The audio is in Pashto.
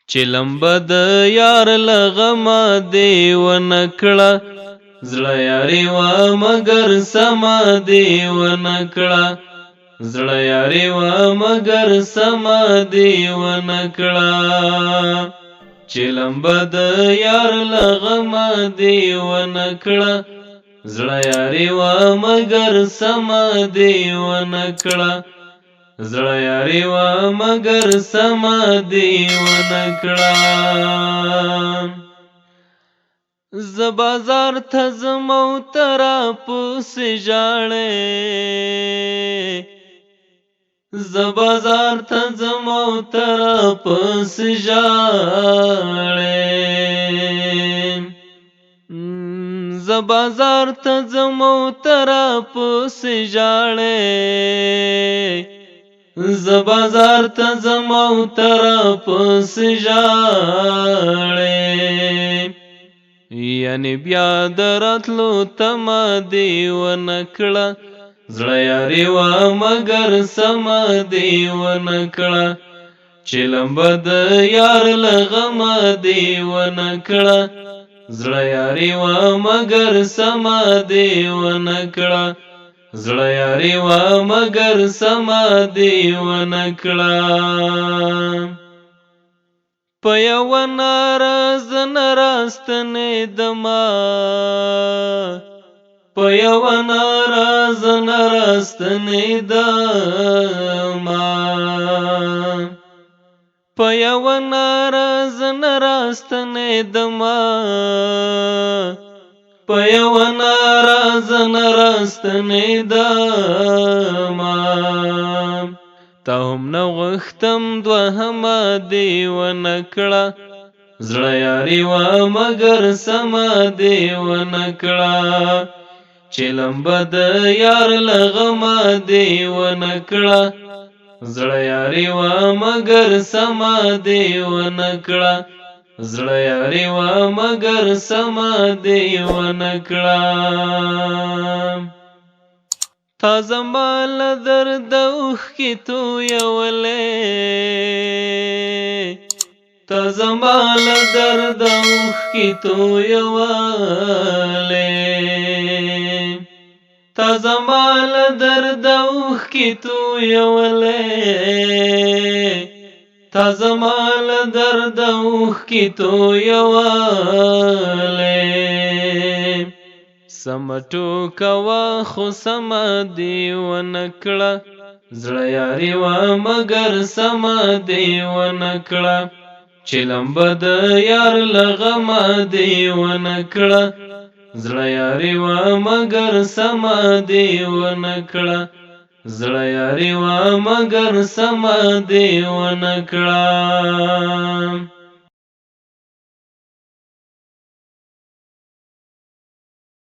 چې لمبه د یار له غمه دې ونه کړه زړه یاري وه مګر سمه دې ونه کړه زړه یاري وه مګر سمه دې ونه کړه چې لمبه د یار له غمه دې ونه کړه زړه یاري وه مګر سمه دې ونه کړه زړه یاري وه مګر سمه دې ونه کړه زه بازار ته ځم او ته راپسې ژاړې زه بازار ته ځم او ته راپسې ژاړې زه بازار ته ځم او ته راپسې ژاړې زه بازار ته ځم او ته راپسې ژاړې یعنې بیا د راتلو تمه دې ونه کړه زړه یاري وه مګر سمه دې ونه کړه چې لمبه د یار له غمه دې ونه کړه زړه یاري وه مګر سمه دې ونه کړه زړه یاري وه مګر سمه دې ونه کړه په یوه ناره زه نه راستنېدمه په یوه ناره زه نه راستنېدمه په یوه ناره زه نه راستنېدمه په یوه ناره زه نه راستنېدمه تا هم نه غوښتم دوهمه دې ونه کړه زړه یاري وه مګر سمه دې ونه کړه چې لمبه د یار له غمه دې ونه کړه زړه یاري وه مګر سمه دې ونه کړه زړه یاري وه مګر سمه دې ونه کړه تا زما له درده اوښکې تویولې تا زما له درده اوښکې تویولې تا زما له درده اوښکې تویولې تا زما له درده اوښکې تویولې سمه ټوکه وه خو سمه دې ونه کړه زړه یاري وه مګر سمه دې ونه کړه چې لمبه د یار له غمه دې ونه کړه زړه یاري وه مګر سمه دې ونه کړه زړه یاري وه مګر سمه دې ونه کړه